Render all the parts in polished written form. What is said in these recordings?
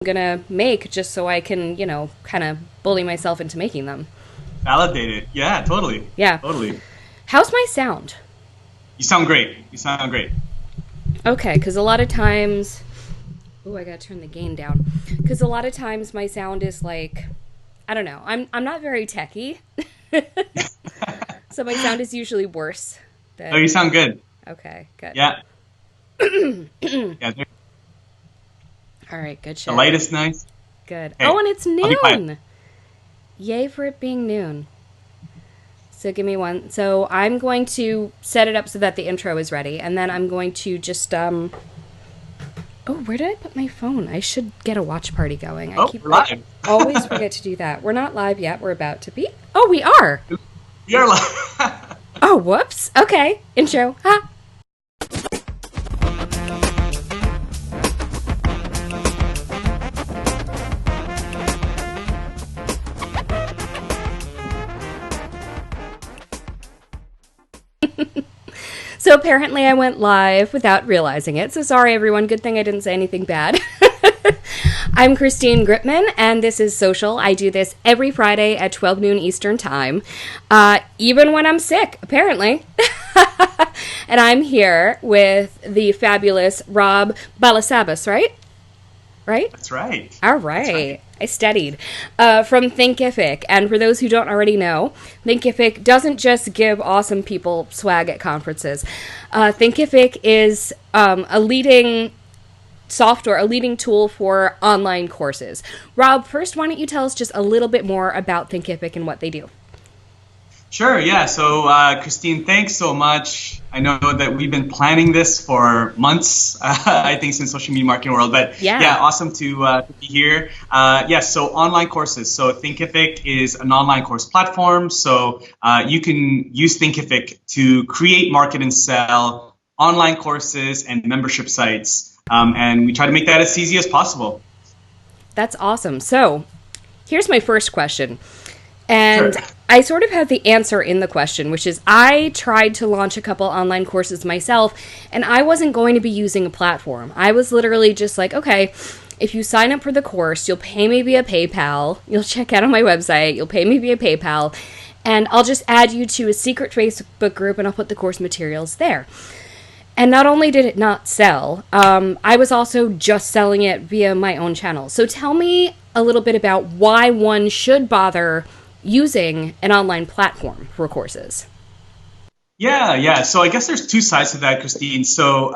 gonna make just so I can, kind of bully myself into making them. Validate it. Yeah, totally. Yeah. Totally. How's my sound? You sound great. You sound great. Okay, because a lot of times... Ooh, I gotta turn the gain down. Because a lot of times my sound is like... I don't know. I'm not very techie. So my sound is usually worse than... Oh, you sound good. Okay, good. Yeah. Yeah. All right, good The shit. light is nice. Good. Hey, Oh, and it's I'll be quiet. noon. Yay for it being noon. So give me one. So I'm going to set it up so that the intro is ready, and then I'm going to just Oh, where did I put my phone? I should get a watch party going. Oh, we're live. I always forget to do that. We're not live yet. We're about to be. Oh, we are. We are live. Oh, whoops. Okay. Intro. Ha. So apparently I went live without realizing it. So sorry, everyone. Good thing I didn't say anything bad. I'm Christine Gritmon, and this is Social. I do this every Friday at 12 noon Eastern Time, even when I'm sick, apparently. And I'm here with the fabulous Rob Balasabas, right? Right? That's right. All right. That's right. I studied from Thinkifik. And for those who don't already know, Thinkifik doesn't just give awesome people swag at conferences. Thinkifik is a leading software, a leading tool for online courses. Rob, first, why don't you tell us just a little bit more about Thinkifik and what they do? Sure, yeah. So, Christine, thanks so much. I know that we've been planning this for months, I think, since social media marketing world. But yeah, awesome to be here. Yes, so online courses. So Thinkifik is an online course platform. So you can use Thinkifik to create, market, and sell online courses and membership sites. And we try to make that as easy as possible. That's awesome. So here's my first question. And Sure. I sort of have the answer in the question, which is I tried to launch a couple online courses myself, and I wasn't going to be using a platform. I was literally just like, okay, if you sign up for the course, you'll pay me via PayPal, you'll check out on my website, you'll pay me via PayPal, and I'll just add you to a secret Facebook group and I'll put the course materials there. And not only did it not sell, I was also just selling it via my own channel. So tell me a little bit about why one should bother using an online platform for courses. Yeah. So I guess there's two sides to that, Christine. So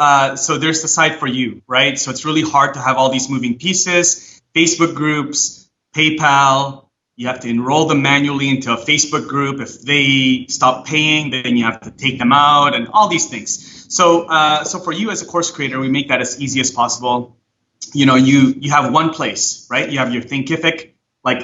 there's the side for you, right? So it's really hard to have all these moving pieces, Facebook groups, PayPal. You have to enroll them manually into a Facebook group. If they stop paying, then you have to take them out and all these things. So for you as a course creator, we make that as easy as possible. You know, you have one place, right? You have your Thinkific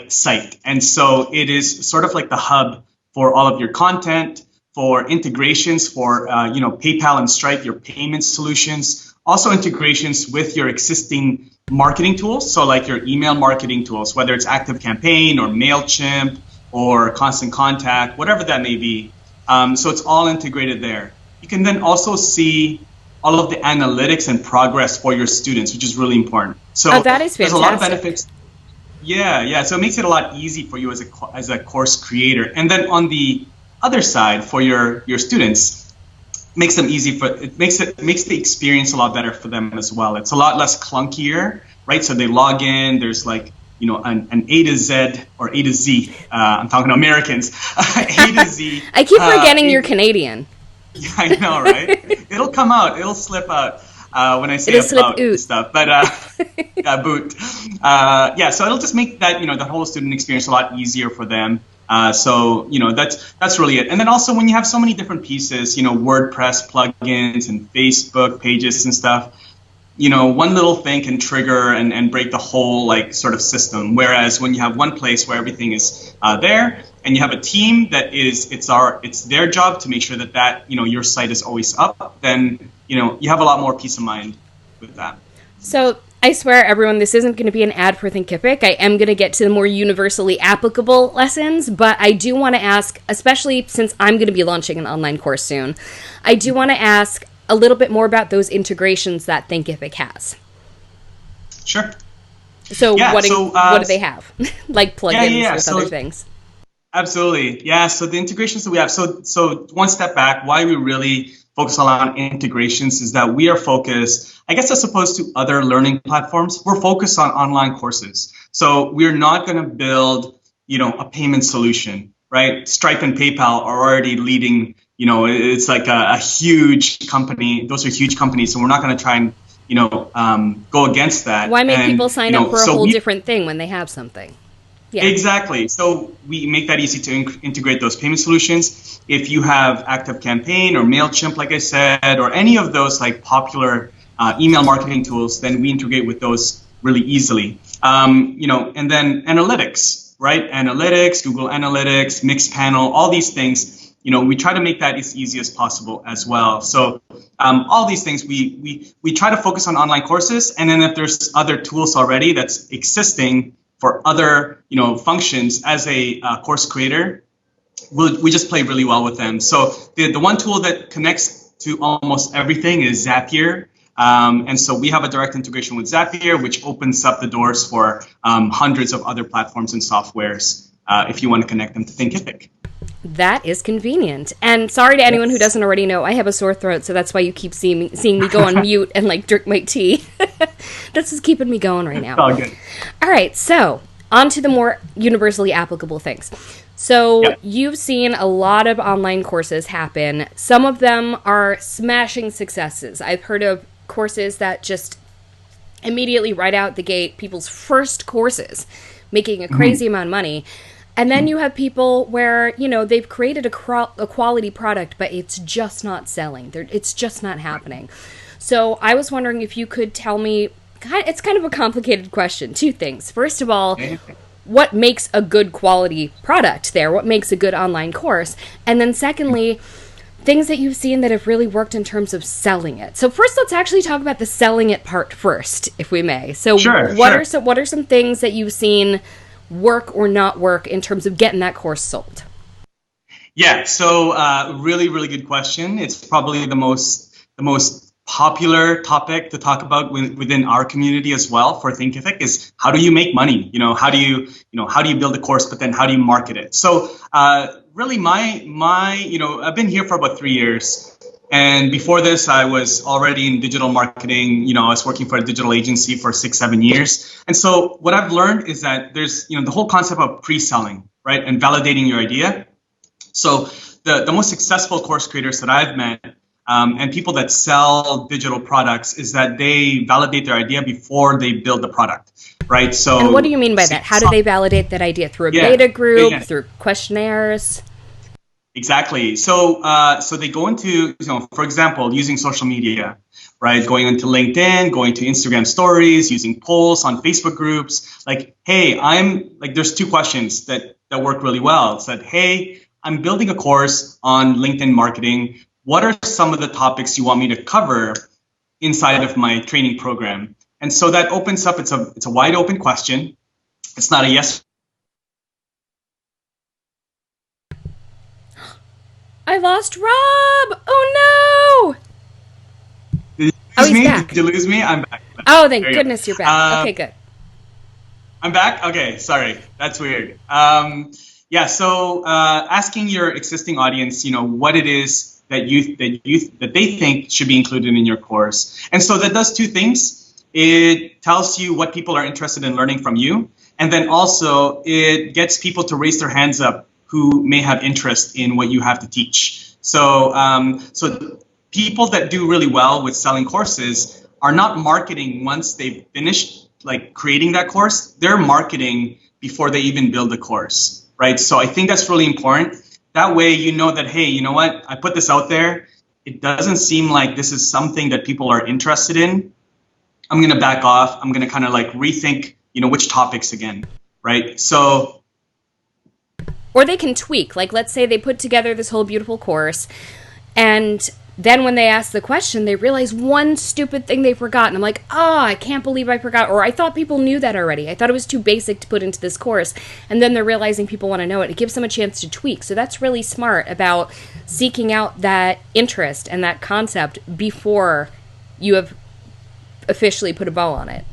site. And so it is sort of like the hub for all of your content, for integrations, for PayPal and Stripe, your payment solutions, also integrations with your existing marketing tools. So like your email marketing tools, whether it's ActiveCampaign or MailChimp or Constant Contact, whatever that may be. So it's all integrated there. You can then also see all of the analytics and progress for your students, which is really important. So that is fantastic. There's a lot of benefits. Yeah. So it makes it a lot easy for you as a course creator. And then on the other side, for your students, makes them easy it makes the experience a lot better for them as well. It's a lot less clunkier, right? So they log in. There's an A to Z or A to Z. I'm talking to Americans. A to Z. I keep forgetting you're Canadian. Yeah, I know, right? It'll come out. It'll slip out. When I say about stuff, but boot. So it'll just make that the whole student experience a lot easier for them. So that's really it. And then also when you have so many different pieces, WordPress plugins and Facebook pages and stuff, one little thing can trigger and break the whole sort of system. Whereas when you have one place where everything is there, and you have a team that it's their job to make sure that your site is always up, then you have a lot more peace of mind with that. So I swear, everyone, this isn't going to be an ad for Thinkific. I am going to get to the more universally applicable lessons, but I do want to ask, especially since I'm going to be launching an online course soon, I do want to ask a little bit more about those integrations that Thinkific has. Sure. So Yeah, what so what do they have? Like plugins with So other things? absolutely. Yeah. So the integrations that we have. So one step back, why we really focus a lot on integrations is that we are focused, I guess, as opposed to other learning platforms, we're focused on online courses. So we're not going to build, a payment solution, right? Stripe and PayPal are already leading, it's like a huge company. Those are huge companies. So we're not going to try and, go against that. Why make And, people sign up for a so whole we different thing when they have something? Yeah. Exactly. So we make that easy to integrate those payment solutions. If you have ActiveCampaign or MailChimp, like I said, or any of those like popular email marketing tools, then we integrate with those really easily. And then analytics, right? Analytics, Google Analytics, Mixpanel, all these things. We try to make that as easy as possible as well. So all these things, we try to focus on online courses, and then if there's other tools already that's existing for other functions as a course creator, we just play really well with them. So the one tool that connects to almost everything is Zapier. And so we have a direct integration with Zapier, which opens up the doors for hundreds of other platforms and softwares if you want to connect them to Thinkific. That is convenient. And sorry to anyone who doesn't already know, I have a sore throat, so that's why you keep seeing me go on mute and like drink my tea. That's just keeping me going right now. All good. All right, so on to the more universally applicable things. So You've seen a lot of online courses happen. Some of them are smashing successes. I've heard of courses that just immediately right out the gate, people's first courses, making a crazy amount of money. And then you have people where, they've created a quality product, but it's just not selling. It's just not happening. So I was wondering if you could tell me, it's kind of a complicated question. Two things. First of all, what makes a good quality product there? What makes a good online course? And then secondly, things that you've seen that have really worked in terms of selling it. So first, let's actually talk about the selling it part first, if we may. So what are some things that you've seen work or not work in terms of getting that course sold? Yeah, so really, really good question. It's probably the most popular topic to talk about within our community as well for Thinkific is how do you make money? How do you build a course, but then how do you market it? So really I've been here for about 3 years. And before this, I was already in digital marketing. I was working for a digital agency for 6-7 years. And so what I've learned is that there's, the whole concept of pre-selling, right? And validating your idea. So the most successful course creators that I've met and people that sell digital products is that they validate their idea before they build the product, right? So and what do you mean by that? How do they validate that idea? Through a beta group, through questionnaires? Exactly. So they go into, for example, using social media, right? Going into LinkedIn, going to Instagram stories, using polls on Facebook groups. Like, hey, there's two questions that work really well. It's that, hey, I'm building a course on LinkedIn marketing. What are some of the topics you want me to cover inside of my training program? And so that opens up, it's a wide open question. It's not a yes. I lost Rob! Oh no! Did you lose me? Back. Did you lose me? I'm back. Oh, thank goodness you're back. Okay, good. I'm back? Okay, sorry. That's weird. So asking your existing audience, what it is that they think should be included in your course. And so that does two things. It tells you what people are interested in learning from you. And then also it gets people to raise their hands up who may have interest in what you have to teach. So people that do really well with selling courses are not marketing once they've finished creating that course. They're marketing before they even build the course, right? So I think that's really important. That way you know that, hey, you know what? I put this out there. It doesn't seem like this is something that people are interested in. I'm going to back off. I'm going to kind of rethink, which topics again, right? So or they can tweak. Let's say they put together this whole beautiful course, and then when they ask the question, they realize one stupid thing they forgot. And I'm like, I can't believe I forgot. Or I thought people knew that already. I thought it was too basic to put into this course. And then they're realizing people want to know it. It gives them a chance to tweak. So that's really smart about seeking out that interest and that concept before you have officially put a bow on it.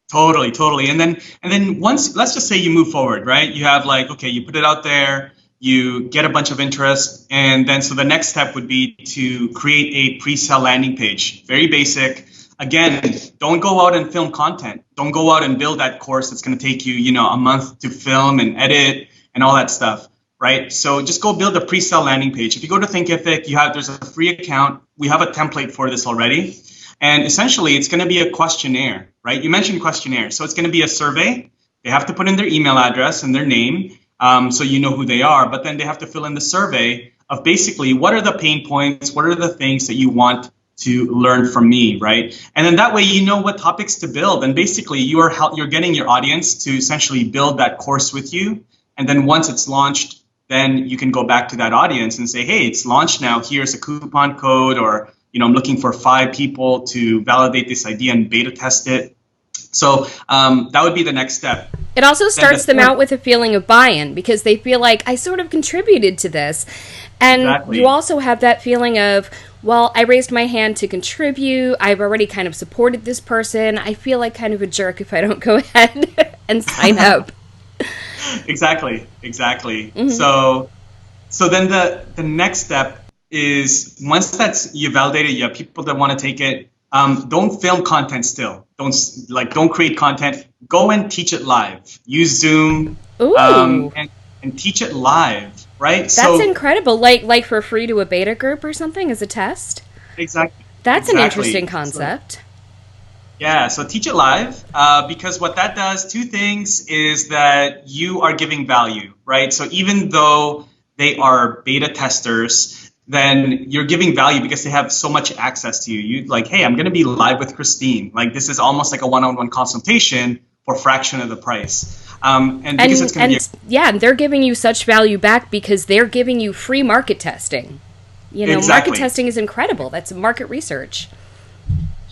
Totally, totally. And then once, let's just say you move forward, right? You have like, okay, you put it out there, you get a bunch of interest, and then so the next step would be to create a pre-sale landing page. Very basic. Again, don't go out and film content. Don't go out and build that course that's going to take you, a month to film and edit and all that stuff, right? So just go build a pre-sale landing page. If you go to Thinkific, there's a free account. We have a template for this already. And essentially, it's going to be a questionnaire, right? You mentioned questionnaire. So it's going to be a survey. They have to put in their email address and their name, so you know who they are. But then they have to fill in the survey of basically what are the pain points, what are the things that you want to learn from me, right? And then that way you know what topics to build. And basically you're getting your audience to essentially build that course with you. And then once it's launched, then you can go back to that audience and say, hey, it's launched now. Here's a coupon code, or I'm looking for 5 people to validate this idea and beta test it. So that would be the next step. It also starts them out with a feeling of buy-in, because they feel like I sort of contributed to this. And exactly. You also have that feeling of, well, I raised my hand to contribute. I've already kind of supported this person. I feel like kind of a jerk if I don't go ahead and sign up. Exactly. Mm-hmm. So then the next step is, once that's you validated, you have people that want to take it. Don't film content still. Don't create content. Go and teach it live. Use Zoom and teach it live, right? That's incredible. Like for free to a beta group or something as a test? Exactly. That's an interesting concept. So teach it live, because what that does, 2 things, is that you are giving value, right? So even though they are beta testers, then you're giving value because they have so much access to you. You like, hey, I'm going to be live with Christine. Like, this is almost like a one-on-one consultation for a fraction of the price. And because it's going to be and they're giving you such value back because they're giving you free market testing. Exactly. Market testing is incredible. That's market research.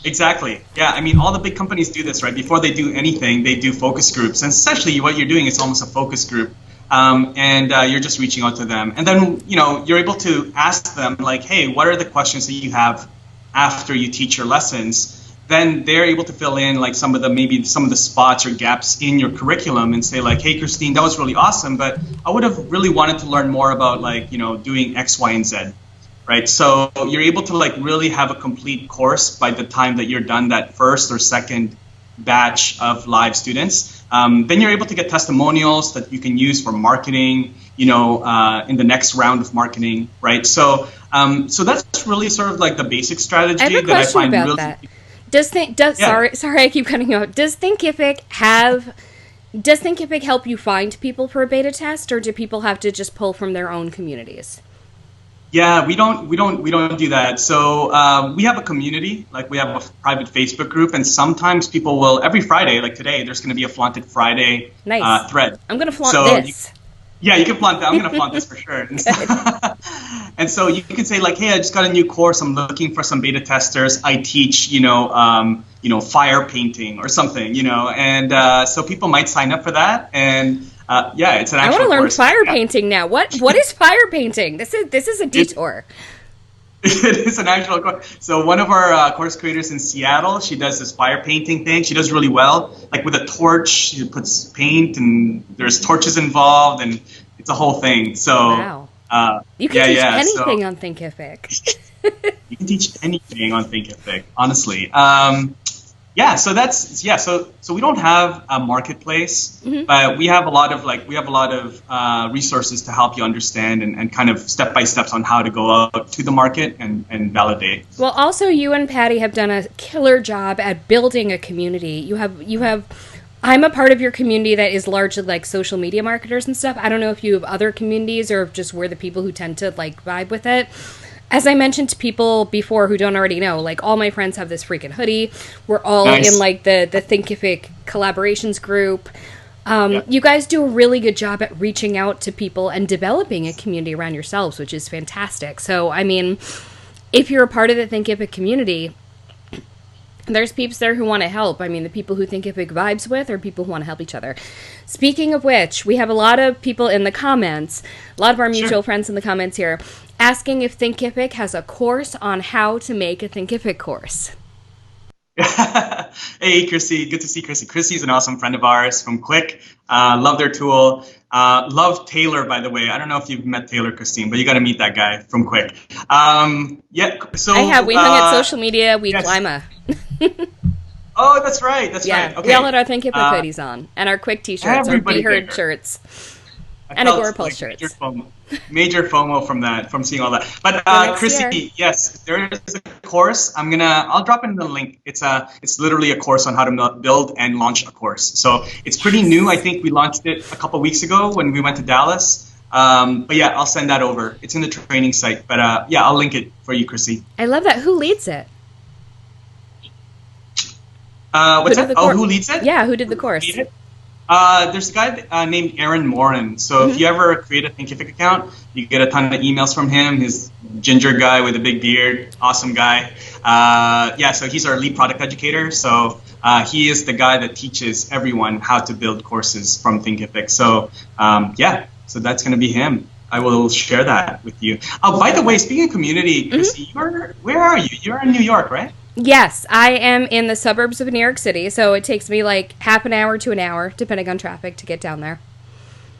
Exactly. Yeah, I mean, all the big companies do this, right? Before they do anything, they do focus groups. And essentially what you're doing is almost a focus group. And you're just reaching out to them. And then, you're able to ask them, like, hey, what are the questions that you have after you teach your lessons? Then they're able to fill in, like, some of the spots or gaps in your curriculum and say, like, hey, Christine, that was really awesome, but I would have really wanted to learn more about, like, doing X, Y, and Z, right? So you're able to, like, really have a complete course by the time that you're done that first or second batch of live students. Then you're able to get testimonials that you can use for marketing, in the next round of marketing, right? So that's really sort of like the basic strategy I have a that I find about really. That. Sorry, I keep cutting you off. Does Thinkific help you find people for a beta test, or do people have to just pull from their own communities? Yeah, we don't do that. So we have a community, like we have a private Facebook group, and sometimes people will, every Friday, like today, there's going to be a Flaunted Friday thread. I'm going to flaunt this. You can flaunt that. I'm going to flaunt this for sure. And so you can say, like, hey, I just got a new course. I'm looking for some beta testers. I teach, fire painting or something, and so people might sign up for that. And it's an actual course. I want to learn fire painting now. What is fire painting? This is a detour. It is an actual course. So one of our course creators in Seattle, she does this fire painting thing. She does really well. Like with a torch, she puts paint, and there's torches involved, and it's a whole thing. So wow. You can teach anything on Thinkific. You can teach anything on Thinkific, honestly. So we don't have a marketplace, but we have a lot of resources to help you understand and kind of step by steps on how to go out to the market and validate. Well, also you and Patty have done a killer job at building a community. You have I'm a part of your community that is largely like social media marketers and stuff. I don't know if you have other communities or just we're the people who tend to like vibe with it. As I mentioned to people before who don't already know, like all my friends have this freaking hoodie. We're all in like the Thinkifik collaborations group. You guys do a really good job at reaching out to people and developing a community around yourselves, which is fantastic. So, I mean, if you're a part of the Thinkific community, there's peeps there who want to help. I mean, the people who Thinkific vibes with are people who want to help each other. Speaking of which, we have a lot of people in the comments, a lot of our mutual friends in the comments here, asking if Thinkific has a course on how to make a Thinkific course. Hey, Chrissy. Good to see Chrissy. Chrissy's an awesome friend of ours from Quick. Love their tool. Love Taylor, by the way. I don't know if you've met Taylor, Christine, but you got to meet that guy from Quick. Yeah. So I have. We hung at Social Media Week yes. Lima. Oh, that's right. That's Yeah, right. Okay. we all had our Thinkific hoodies on, and our Quick T-shirts, our Be Heard shirts, and Agorapulse shirts. Major FOMO from that, from seeing all that. But Chrissy, yes, there is a course. I'll drop in the link. It's literally a course on how to build and launch a course. So it's pretty new. I think we launched it a couple weeks ago when we went to Dallas. But yeah, I'll send that over. It's in the training site. But yeah, I'll link it for you, Chrissy. I love that. Who leads it? What's that? Oh, who leads it? Yeah, who did the course? There's a guy named Aaron Morin. So if you ever create a Thinkific account, you get a ton of emails from him. His ginger guy with a big beard, awesome guy. Yeah, so he's our lead product educator. So he is the guy that teaches everyone how to build courses from Thinkific. So yeah, so that's going to be him. I will share that with you. Oh, by the way, speaking of community, Chrissy, where are you? You're in New York, right? Yes, I am in the suburbs of New York City, so it takes me like half an hour to an hour, depending on traffic, to get down there.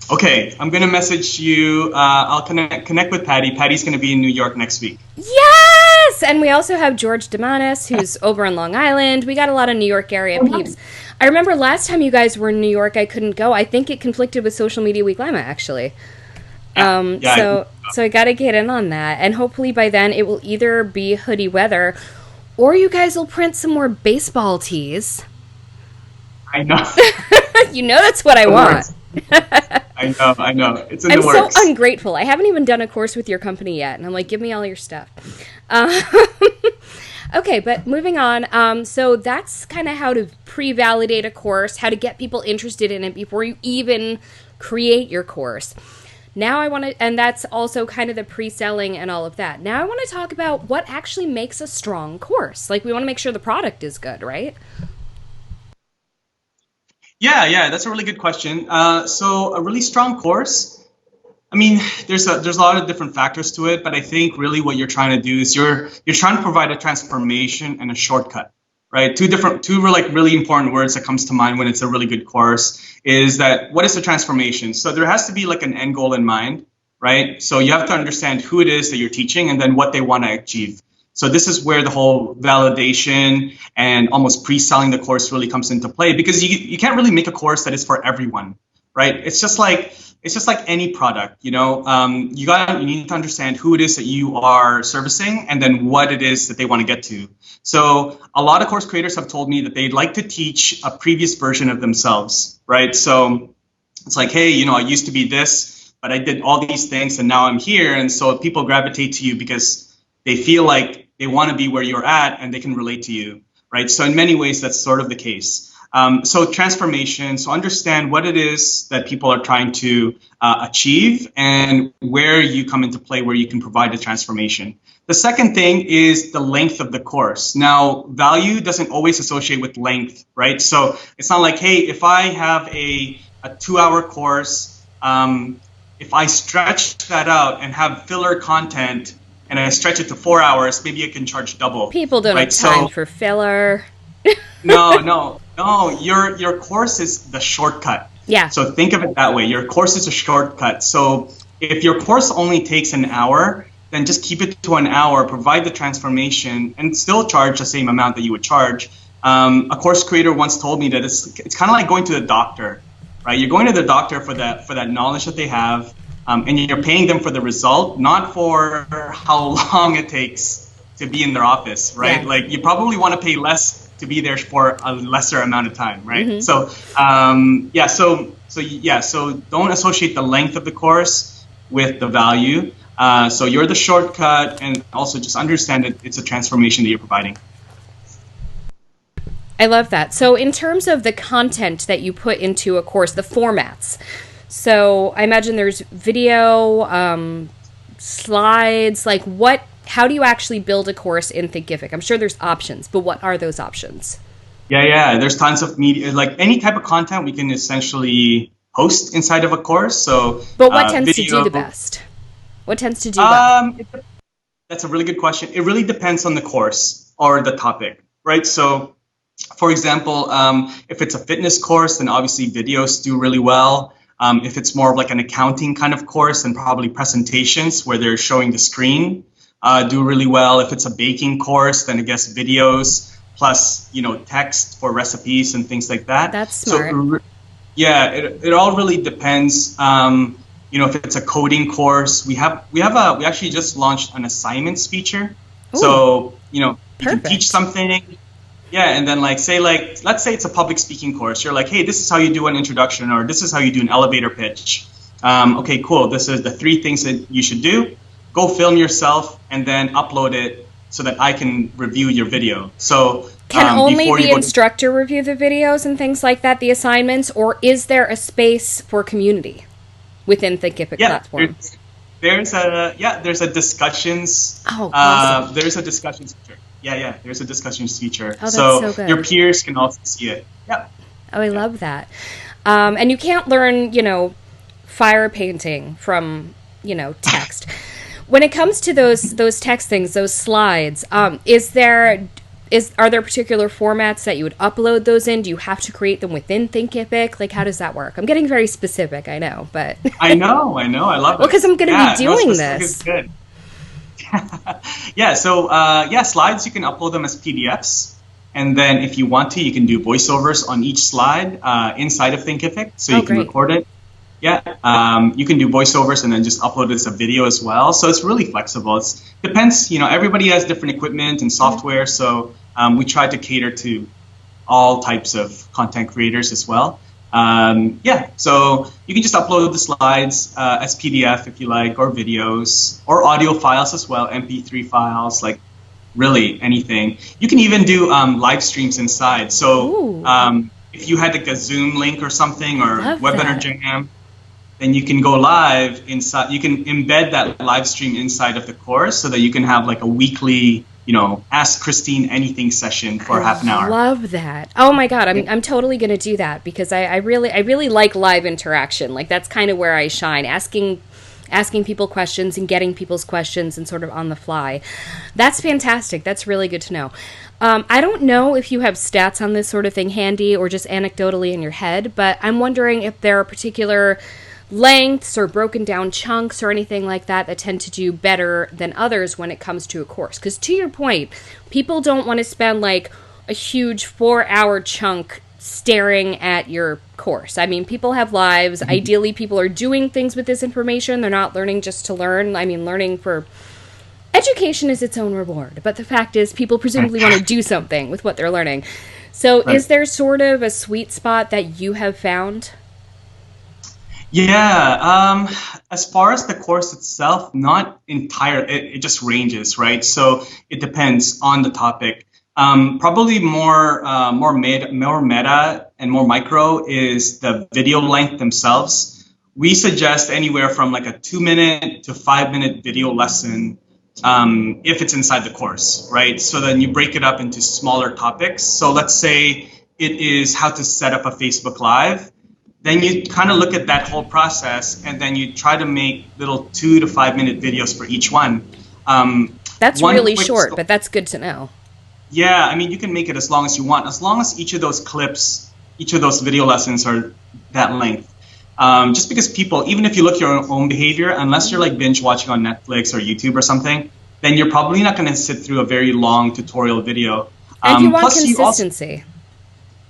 Okay, I'm going to message you. I'll connect with Patty. Patty's going to be in New York next week. Yes! And we also have George Demanis, who's over in Long Island. We got a lot of New York area peeps. I remember last time you guys were in New York, I couldn't go. I think it conflicted with Social Media Week Lima, actually. So I got to get in on that. And hopefully by then it will either be hoodie weather or you guys will print some more baseball tees. I know. You know that's what I want. I know. It's in the works. I'm so ungrateful. I haven't even done a course with your company yet. And I'm like, give me all your stuff. Okay, but moving on. So that's kind of how to pre-validate a course, how to get people interested in it before you even create your course. Now I want to, and that's also kind of the pre-selling and all of that. Now I want to talk about what actually makes a strong course. Like we want to make sure the product is good, right? Yeah, that's a really good question. So a really strong course, I mean, there's a lot of different factors to it, but I think really what you're trying to do is you're trying to provide a transformation and a shortcut. Right, two really important words that comes to mind when it's a really good course is that what is the transformation? So there has to be like an end goal in mind, right? So you have to understand who it is that you're teaching and then what they want to achieve. So this is where the whole validation and almost pre-selling the course really comes into play because you can't really make a course that is for everyone, right? It's just like any product, you know. You need to understand who it is that you are servicing and then what it is that they want to get to. So a lot of course creators have told me that they'd like to teach a previous version of themselves, right? So it's like, hey, you know, I used to be this, but I did all these things and now I'm here. And so people gravitate to you because they feel like they want to be where you're at and they can relate to you, right? So in many ways, that's sort of the case. So transformation, so understand what it is that people are trying to achieve and where you come into play, where you can provide the transformation. The second thing is the length of the course. Now, value doesn't always associate with length, right? So it's not like, hey, if I have a 2-hour course, if I stretch that out and have filler content and I stretch it to 4 hours, maybe I can charge double. People don't have time for filler. No. Your course is the shortcut. Yeah. So think of it that way. Your course is a shortcut. So if your course only takes an hour, then just keep it to an hour, provide the transformation, and still charge the same amount that you would charge. A course creator once told me that it's kind of like going to the doctor, right? You're going to the doctor for that knowledge that they have, and you're paying them for the result, not for how long it takes to be in their office, right? Yeah. Like you probably want to pay less to be there for a lesser amount of time, right? Mm-hmm. So don't associate the length of the course with the value. So you're the shortcut, and also just understand that it's a transformation that you're providing. I love that. So in terms of the content that you put into a course, the formats, so I imagine there's video, slides, like how do you actually build a course in Thinkific? I'm sure there's options, but what are those options? Yeah. There's tons of media, like any type of content we can essentially host inside of a course. So, but what tends to do the best? What tends to do best? That's a really good question. It really depends on the course or the topic, right? So For example, if it's a fitness course, then obviously videos do really well. If it's more of like an accounting kind of course, then probably presentations where they're showing the screen do really well. If it's a baking course, then I guess videos plus, text for recipes and things like that. That's smart. So, yeah, it all really depends. If it's a coding course, we actually just launched an assignments feature. Ooh, so, you can teach something. Yeah, and then let's say it's a public speaking course. You're like, hey, this is how you do an introduction, or this is how you do an elevator pitch. Okay, cool. This is the 3 things that you should do. Go film yourself and then upload it so that I can review your video. So can only the instructor review the videos and things like that, the assignments, or is there a space for community within Thinkific platform? There's a discussions. Oh, awesome. There's a discussions feature. Yeah, there's a discussions feature. Oh, that's so good. Your peers can also see it. Yeah. Oh, I love that. And you can't learn, fire painting from, text. When it comes to those text things, those slides, are there particular formats that you would upload those in? Do you have to create them within Thinkific? Like, how does that work? I'm getting very specific, I know, but I know, I love it. Well, because I'm going to be doing this. Good. Slides, you can upload them as PDFs. And then if you want to, you can do voiceovers on each slide inside of Thinkific. So you can record it. Yeah, you can do voiceovers and then just upload it as a video as well. So it's really flexible. It depends, everybody has different equipment and software. So we try to cater to all types of content creators as well. So you can just upload the slides as PDF if you like, or videos, or audio files as well, MP3 files, like really anything. You can even do live streams inside. So if you had like a Zoom link or something, or Webinar Jam, then you can go live inside. You can embed that live stream inside of the course so that you can have like a weekly, Ask Christine Anything session for half an hour. I love that. Oh my God, I'm totally going to do that because I really like live interaction. Like that's kind of where I shine, asking people questions and getting people's questions and sort of on the fly. That's fantastic. That's really good to know. I don't know if you have stats on this sort of thing handy or just anecdotally in your head, but I'm wondering if there are particular lengths or broken down chunks or anything like that tend to do better than others when it comes to a course. Because to your point, people don't want to spend like a huge 4-hour chunk staring at your course. I mean, people have lives. Mm-hmm. Ideally, people are doing things with this information. They're not learning just to learn. I mean, learning for education is its own reward. But the fact is, people presumably want to do something with what they're learning. So is there sort of a sweet spot that you have found? Yeah, as far as the course itself, not entire. It just ranges, right? So it depends on the topic. Probably more meta and more micro is the video length themselves. We suggest anywhere from like a 2-minute to 5-minute video lesson if it's inside the course, right? So then you break it up into smaller topics. So let's say it is how to set up a Facebook Live. Then you kind of look at that whole process, and then you try to make little 2 to 5 minute videos for each one. That's really short, but that's good to know. Yeah, I mean, you can make it as long as you want, as long as each of those clips, each of those video lessons are that length. Just because people, even if you look at your own behavior, unless you're like binge watching on Netflix or YouTube or something, then you're probably not going to sit through a very long tutorial video. And you want consistency.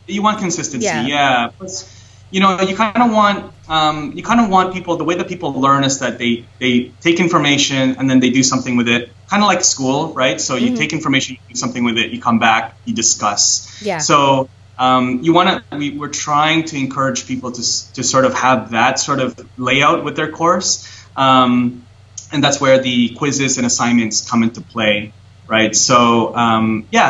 You want consistency, yeah. Plus, you kind of want people. The way that people learn is that they take information and then they do something with it, kind of like school, right? So you take information, you do something with it, you come back, you discuss. Yeah. So we're trying to encourage people to sort of have that sort of layout with their course, and that's where the quizzes and assignments come into play, right? So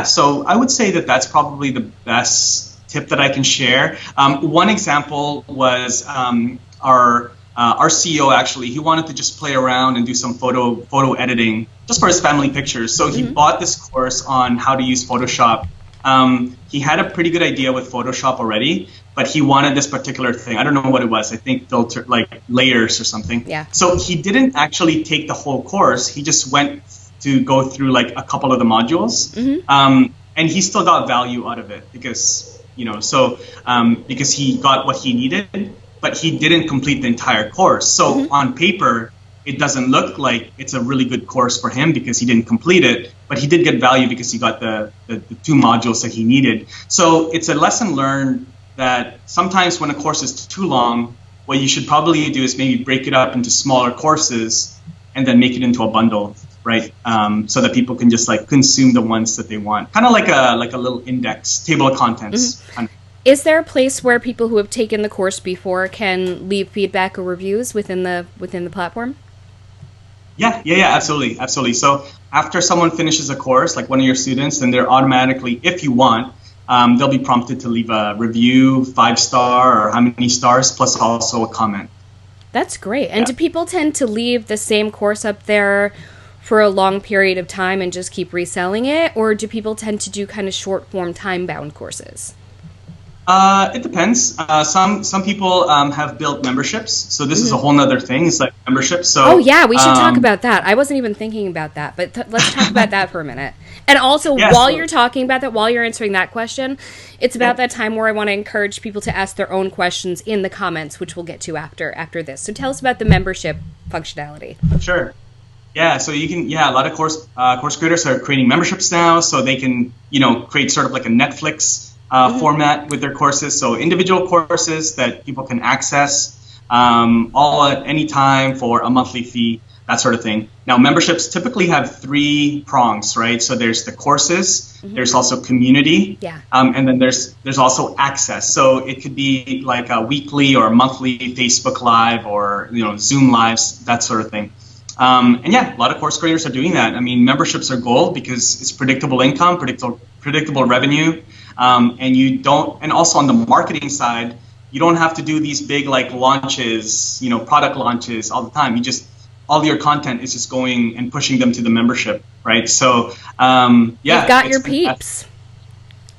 so I would say that that's probably the best tip that I can share. One example was our CEO actually. He wanted to just play around and do some photo editing just for his family pictures. So he bought this course on how to use Photoshop. He had a pretty good idea with Photoshop already, but he wanted this particular thing. I don't know what it was. I think filter, like layers or something. Yeah. So he didn't actually take the whole course. He just went to go through like a couple of the modules. and he still got value out of it because, because he got what he needed, but he didn't complete the entire course. So on paper, it doesn't look like it's a really good course for him because he didn't complete it, but he did get value because he got the 2 modules that he needed. So it's a lesson learned that sometimes when a course is too long, what you should probably do is maybe break it up into smaller courses and then make it into a bundle, right? So that people can just like consume the ones that they want, kind of like a little index, table of contents. Kind of. Is there a place where people who have taken the course before can leave feedback or reviews within the platform? Yeah, absolutely. So after someone finishes a course, like one of your students, then they're automatically, if you want, they'll be prompted to leave a review, 5-star or how many stars, plus also a comment. That's great. And do people tend to leave the same course up there for a long period of time and just keep reselling it? Or do people tend to do kind of short form time-bound courses? It depends. Some people have built memberships, so this is a whole nother thing. It's like memberships. So we should talk about that. I wasn't even thinking about that, but let's talk about that for a minute. And also, you're talking about that, while you're answering that question, it's about that time where I want to encourage people to ask their own questions in the comments, which we'll get to after this. So tell us about the membership functionality. Sure. Yeah, so you can, a lot of course creators are creating memberships now, so they can, create sort of like a Netflix format with their courses. So individual courses that people can access all at any time for a monthly fee, that sort of thing. Now, memberships typically have 3 prongs, right? So there's the courses, there's also community, and then there's also access. So it could be like a weekly or monthly Facebook Live or Zoom Lives, that sort of thing. A lot of course creators are doing that. I mean, memberships are gold because it's predictable income, predictable revenue. And also on the marketing side, you don't have to do these big like launches, product launches all the time. All your content is just going and pushing them to the membership, right? So, you've got your peeps.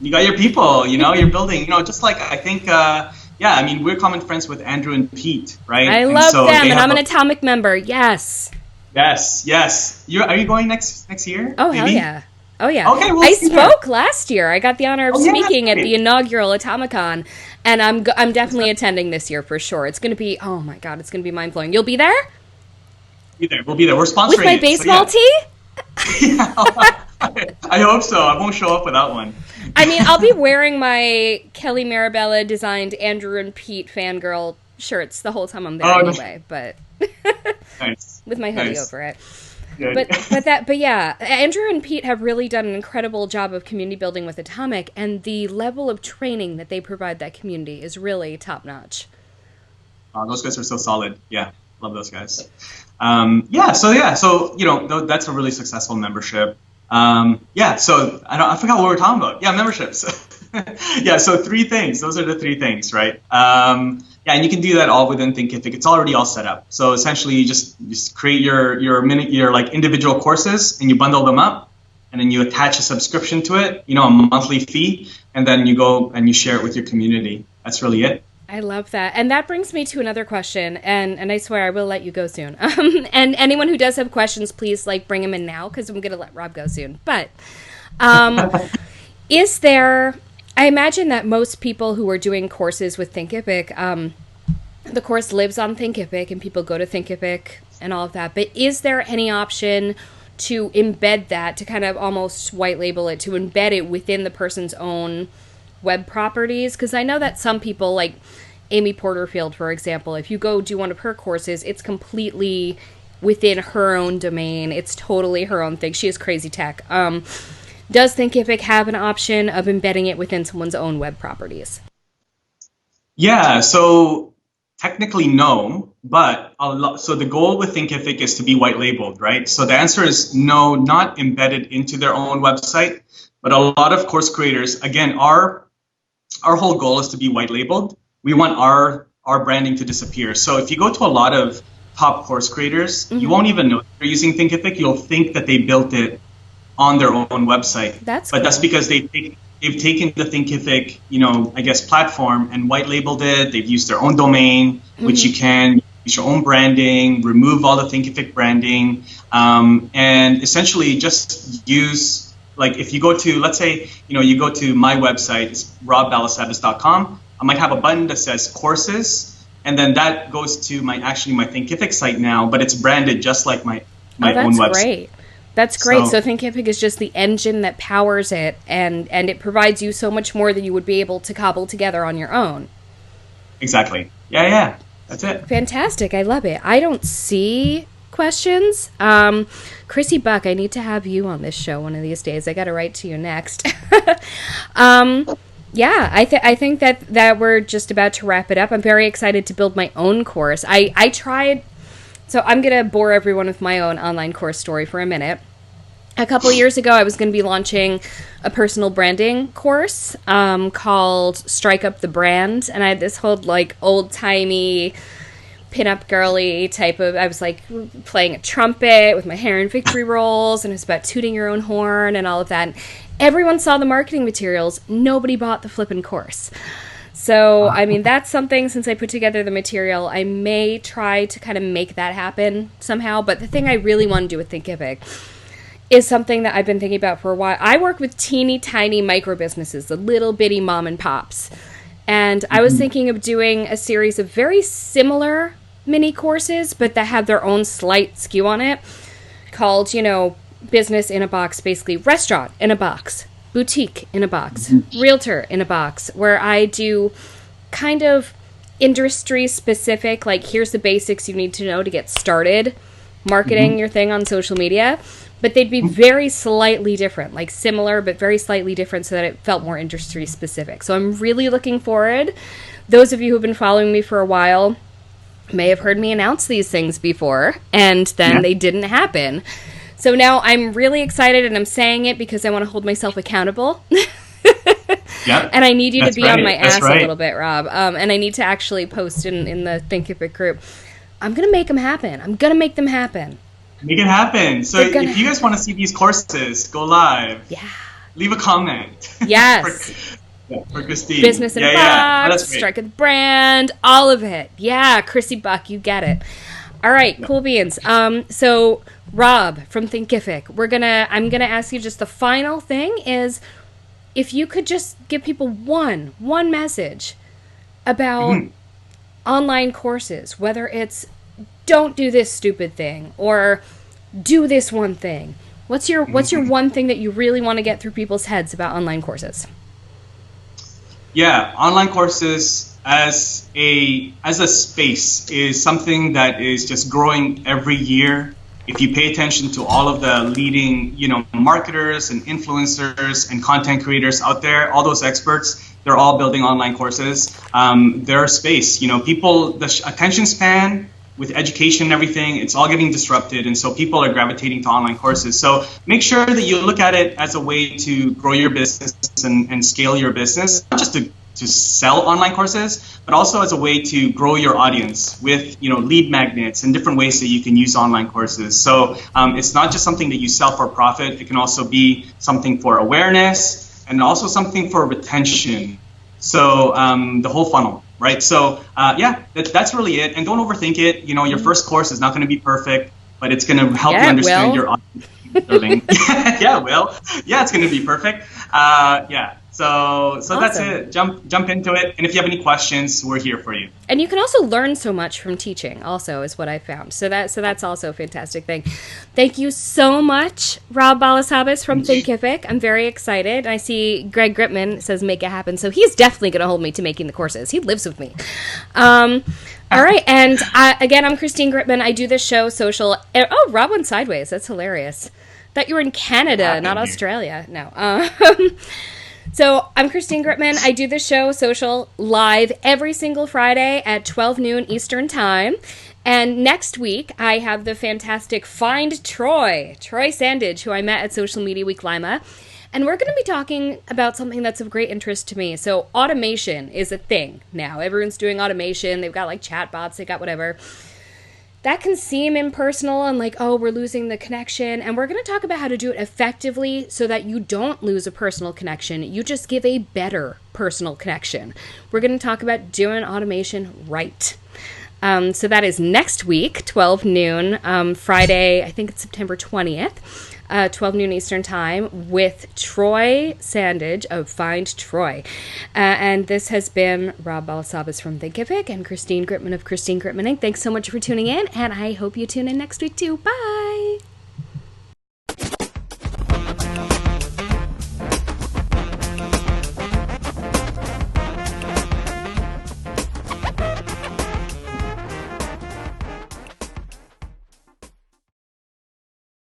You got your people, you're building, just like I think, we're common friends with Andrew and Pete, right? I love them, and I'm an Atomic member. Yes. Are you going next year? Oh, maybe? Hell yeah. Oh, yeah. Okay, I spoke last year. I got the honor of speaking at the inaugural Atomicon, and I'm definitely attending this year for sure. It's going to be, oh my God, it's going to be mind-blowing. You'll be there? We'll be there. We're sponsoring with my baseball tee? I hope so. I won't show up without one. I mean, I'll be wearing my Kelly Marabella designed Andrew and Pete fangirl shirts the whole time I'm there anyway, but nice. With my hoodie over it. Good. But yeah, Andrew and Pete have really done an incredible job of community building with Atomic, and the level of training that they provide that community is really top notch. Those guys are so solid. Yeah, love those guys. So that's a really successful membership. So I forgot what we were talking about. Yeah, memberships. So 3 things. Those are the 3 things, right? And you can do that all within Thinkific. It's already all set up. So essentially, you just create your like individual courses, and you bundle them up, and then you attach a subscription to it, a monthly fee, and then you go and you share it with your community. That's really it. I love that. And that brings me to another question, and I swear I will let you go soon. And anyone who does have questions, please bring them in now, because I'm going to let Rob go soon. But is there... I imagine that most people who are doing courses with Thinkific, the course lives on Thinkific and people go to Thinkific and all of that. But is there any option to embed that, to kind of almost white label it, to embed it within the person's own web properties? Because I know that some people, like Amy Porterfield, for example, if you go do one of her courses, it's completely within her own domain. It's totally her own thing. She has crazy tech. Does Thinkific have an option of embedding it within someone's own web properties? Yeah, so technically no, but so the goal with Thinkific is to be white labeled, right? So the answer is no, not embedded into their own website, but a lot of course creators, again, our whole goal is to be white labeled. We want our branding to disappear. So if you go to a lot of top course creators, you won't even know they're using Thinkific. You'll think that they built it on their own website. That's because they've taken the Thinkific, platform and white labeled it. They've used their own domain, which you can use your own branding, remove all the Thinkific branding, and essentially just use like if you go to, let's say, you go to my website, it's robbalasabas.com. I might have a button that says courses, and then that goes to my Thinkific site now, but it's branded just like my own website. Great. That's great. So Thinkific is just the engine that powers it, and it provides you so much more than you would be able to cobble together on your own. Exactly. Yeah. That's it. Fantastic. I love it. I don't see questions. Chrissy Buck, I need to have you on this show one of these days. I got to write to you next. Yeah, I think that we're just about to wrap it up. I'm very excited to build my own course. I tried, so I'm going to bore everyone with my own online course story for a minute. A couple years ago, I was going to be launching a personal branding course called Strike Up the Brand, and I had this whole like old-timey pinup girly type of, I was like playing a trumpet with my hair in victory rolls, and it was about tooting your own horn and all of that. And everyone saw the marketing materials. Nobody bought the flippin' course. So, I mean, that's something, since I put together the material, I may try to kind of make that happen somehow. But the thing I really want to do with Thinkific is something that I've been thinking about for a while. I work with teeny tiny micro businesses, the little bitty mom and pops. And I was thinking of doing a series of very similar mini courses, but that have their own slight skew on it, called, business in a box, basically restaurant in a box, boutique in a box, realtor in a box, where I do kind of industry specific, like here's the basics you need to know to get started marketing your thing on social media, but they'd be very slightly different, like similar, but very slightly different so that it felt more industry specific. So I'm really looking forward. Those of you who've been following me for a while may have heard me announce these things before, and then they didn't happen. So now I'm really excited, and I'm saying it because I want to hold myself accountable. And I need you to be on my ass a little bit, Rob. And I need to actually post in the Thinkifik group. I'm going to make them happen. I'm going to make them happen. Make it happen. So if you guys want to see these courses go live, leave a comment. Yes. For Christine. Business in a box, Strike of the Brand, all of it. Yeah, Chrissy Buck, you get it. All right, cool beans. So Rob from Thinkific, I'm gonna ask you just the final thing is, if you could just give people one message about online courses, whether it's don't do this stupid thing or do this one thing. What's your one thing that you really want to get through people's heads about online courses? Yeah, online courses as a space is something that is just growing every year. If you pay attention to all of the leading, marketers and influencers and content creators out there, all those experts, they're all building online courses. They're a space, the attention span with education and everything, it's all getting disrupted. And so people are gravitating to online courses. So make sure that you look at it as a way to grow your business and scale your business, not just to sell online courses, but also as a way to grow your audience with, lead magnets and different ways that you can use online courses. So it's not just something that you sell for profit. It can also be something for awareness and also something for retention. So the whole funnel. Right. So, that's really it. And don't overthink it. Your first course is not going to be perfect, but it's going to help you understand your audience. Yeah, Will. Yeah, it's going to be perfect. So awesome. That's it. Jump into it. And if you have any questions, we're here for you. And you can also learn so much from teaching also, is what I found. So that's also a fantastic thing. Thank you so much, Rob Balasabas from Thinkific. I'm very excited. I see Greg Gritmon says make it happen. So he's definitely going to hold me to making the courses. He lives with me. All right. And again, I'm Christine Gritmon. I do this show, Social. Oh, Rob went sideways. That's hilarious. Thought you were in Canada, not Australia. No. So I'm Christine Gritmon. I do the show Social live every single Friday at 12 noon Eastern Time. And next week, I have the fantastic Find Troy Sandage, who I met at Social Media Week Lima. And we're going to be talking about something that's of great interest to me. So automation is a thing now. Everyone's doing automation. They've got like chatbots. They got whatever. That can seem impersonal and like, oh, we're losing the connection. And we're going to talk about how to do it effectively so that you don't lose a personal connection. You just give a better personal connection. We're going to talk about doing automation right. So that is next week, 12 noon, Friday, I think it's September 20th. 12 noon Eastern Time, with Troy Sandage of Find Troy. And this has been Rob Balasabas from Thinkifik and Christine Gritmon of Christine Gritmon Inc. Thanks so much for tuning in, and I hope you tune in next week too. Bye!